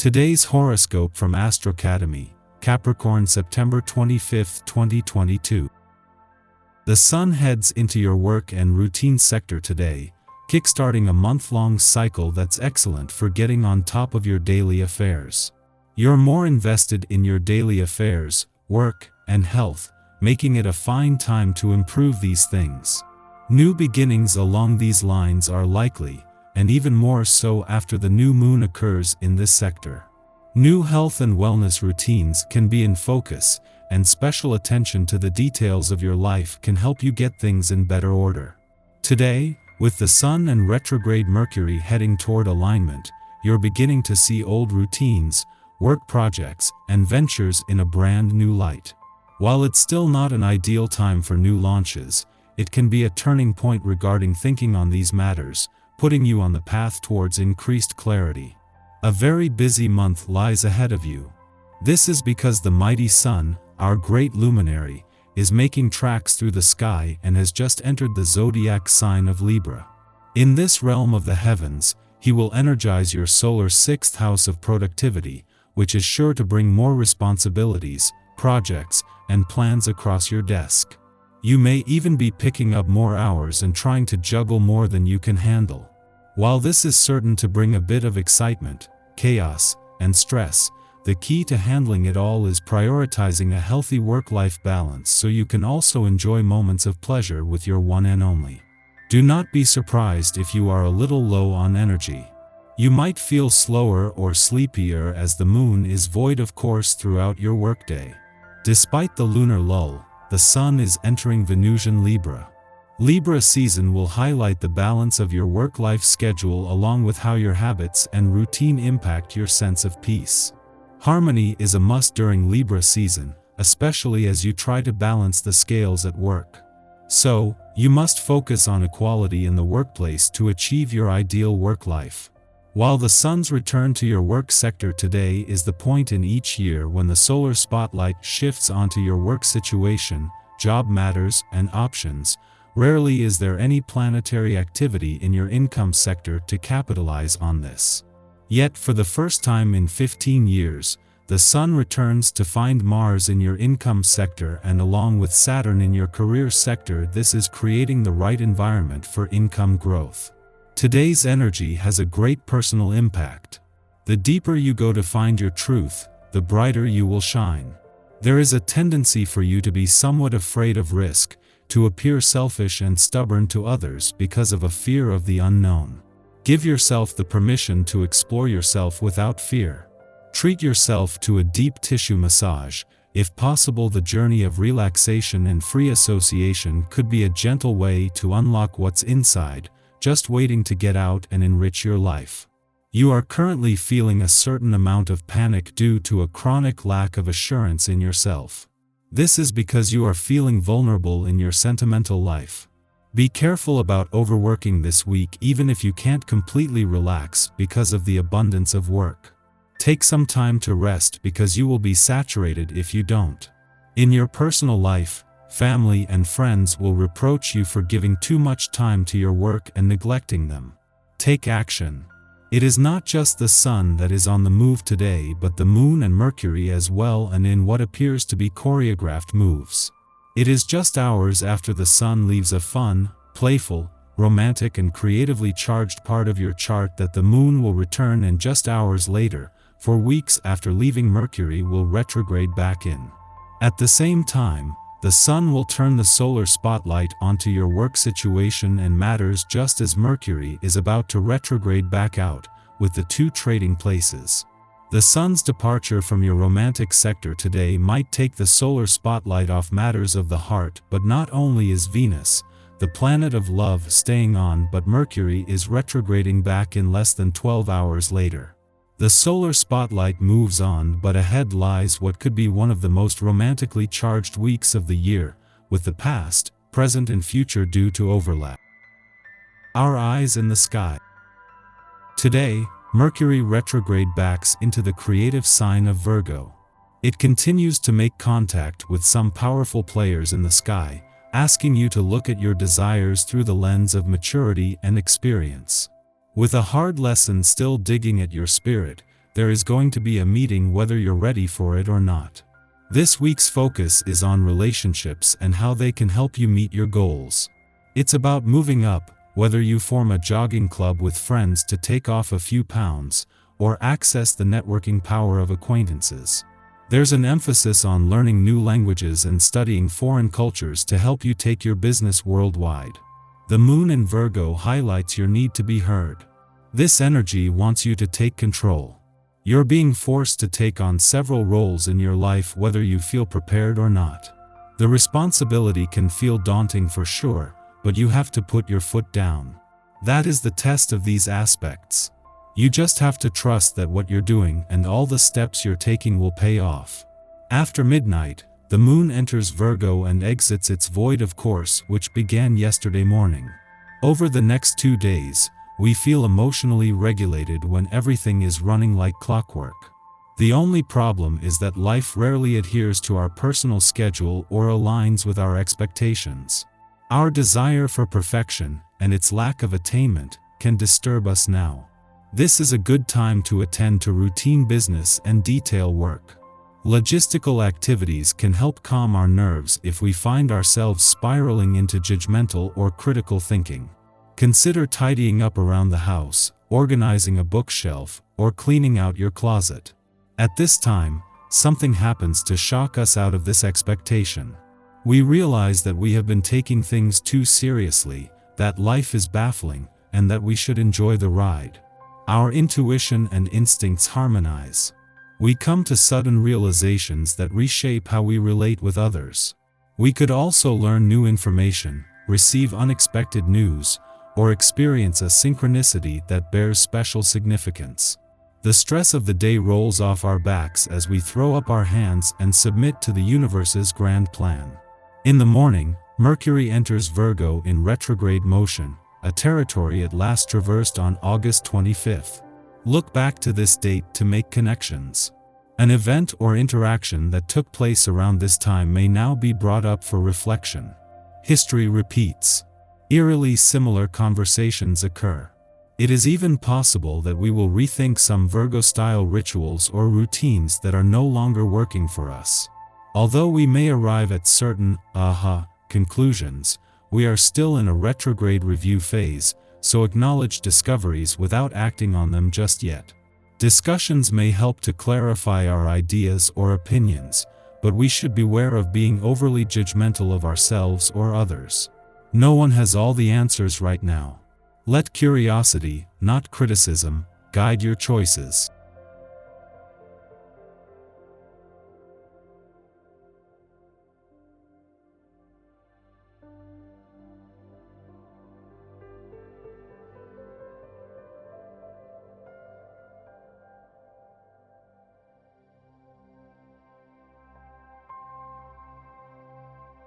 Today's horoscope from Astrocademy, Capricorn September 25, 2022. The Sun heads into your work and routine sector today, kickstarting a month-long cycle that's excellent for getting on top of your daily affairs. You're more invested in your daily affairs, work, and health, making it a fine time to improve these things. New beginnings along these lines are likely, and even more so after the new moon occurs in this sector. New health and wellness routines can be in focus, and special attention to the details of your life can help you get things in better order. Today, with the Sun and retrograde Mercury heading toward alignment, you're beginning to see old routines, work projects, and ventures in a brand new light. While it's still not an ideal time for new launches, it can be a turning point regarding thinking on these matters, putting you on the path towards increased clarity. A very busy month lies ahead of you. This is because the mighty Sun, our great luminary, is making tracks through the sky and has just entered the zodiac sign of Libra. In this realm of the heavens, he will energize your solar sixth house of productivity, which is sure to bring more responsibilities, projects, and plans across your desk. You may even be picking up more hours and trying to juggle more than you can handle. While this is certain to bring a bit of excitement, chaos, and stress, the key to handling it all is prioritizing a healthy work-life balance so you can also enjoy moments of pleasure with your one and only. Do not be surprised if you are a little low on energy. You might feel slower or sleepier as the moon is void of course throughout your workday. Despite the lunar lull, the Sun is entering Venusian Libra. Libra season will highlight the balance of your work-life schedule along with how your habits and routine impact your sense of peace. Harmony is a must during Libra season, especially as you try to balance the scales at work. So, you must focus on equality in the workplace to achieve your ideal work life. While the Sun's return to your work sector today is the point in each year when the solar spotlight shifts onto your work situation, job matters, and options, rarely is there any planetary activity in your income sector to capitalize on this. Yet for the first time in 15 years, the Sun returns to find Mars in your income sector, and along with Saturn in your career sector, this is creating the right environment for income growth. Today's energy has a great personal impact. The deeper you go to find your truth, the brighter you will shine. There is a tendency for you to be somewhat afraid of risk, to appear selfish and stubborn to others because of a fear of the unknown. Give yourself the permission to explore yourself without fear. Treat yourself to a deep tissue massage. If possible, the journey of relaxation and free association could be a gentle way to unlock what's inside, just waiting to get out and enrich your life. You are currently feeling a certain amount of panic due to a chronic lack of assurance in yourself. This is because you are feeling vulnerable in your sentimental life. Be careful about overworking this week even if you can't completely relax because of the abundance of work. Take some time to rest because you will be saturated if you don't. In your personal life, family and friends will reproach you for giving too much time to your work and neglecting them. Take action. It is not just the Sun that is on the move today, but the Moon and Mercury as well, and in what appears to be choreographed moves. It is just hours after the Sun leaves a fun, playful, romantic and creatively charged part of your chart that the Moon will return, and just hours later, for weeks after leaving, Mercury will retrograde back in. At the same time, the Sun will turn the solar spotlight onto your work situation and matters just as Mercury is about to retrograde back out, with the two trading places. The Sun's departure from your romantic sector today might take the solar spotlight off matters of the heart, but not only is Venus, the planet of love, staying on, but Mercury is retrograding back in less than 12 hours later. The solar spotlight moves on, but ahead lies what could be one of the most romantically charged weeks of the year, with the past, present and future due to overlap. Our eyes in the sky. Today, Mercury retrograde backs into the creative sign of Virgo. It continues to make contact with some powerful players in the sky, asking you to look at your desires through the lens of maturity and experience. With a hard lesson still digging at your spirit, there is going to be a meeting whether you're ready for it or not. This week's focus is on relationships and how they can help you meet your goals. It's about moving up, whether you form a jogging club with friends to take off a few pounds, or access the networking power of acquaintances. There's an emphasis on learning new languages and studying foreign cultures to help you take your business worldwide. The moon in Virgo highlights your need to be heard. This energy wants you to take control. You're being forced to take on several roles in your life whether you feel prepared or not. The responsibility can feel daunting for sure, but you have to put your foot down. That is the test of these aspects. You just have to trust that what you're doing and all the steps you're taking will pay off. After midnight, the moon enters Virgo and exits its void of course, which began yesterday morning. Over the next 2 days, we feel emotionally regulated when everything is running like clockwork. The only problem is that life rarely adheres to our personal schedule or aligns with our expectations. Our desire for perfection, and its lack of attainment, can disturb us now. This is a good time to attend to routine business and detail work. Logistical activities can help calm our nerves if we find ourselves spiraling into judgmental or critical thinking. Consider tidying up around the house, organizing a bookshelf, or cleaning out your closet. At this time, something happens to shock us out of this expectation. We realize that we have been taking things too seriously, that life is baffling, and that we should enjoy the ride. Our intuition and instincts harmonize. We come to sudden realizations that reshape how we relate with others. We could also learn new information, receive unexpected news, or experience a synchronicity that bears special significance. The stress of the day rolls off our backs as we throw up our hands and submit to the universe's grand plan. In the morning, Mercury enters Virgo in retrograde motion, a territory it last traversed on August 25th. Look back to this date to make connections. An event or interaction that took place around this time may now be brought up for reflection. History repeats. Eerily similar conversations occur. It is even possible that we will rethink some Virgo-style rituals or routines that are no longer working for us. Although we may arrive at certain conclusions, we are still in a retrograde review phase, so acknowledge discoveries without acting on them just yet. Discussions may help to clarify our ideas or opinions, but we should beware of being overly judgmental of ourselves or others. No one has all the answers right now. Let curiosity, not criticism, guide your choices.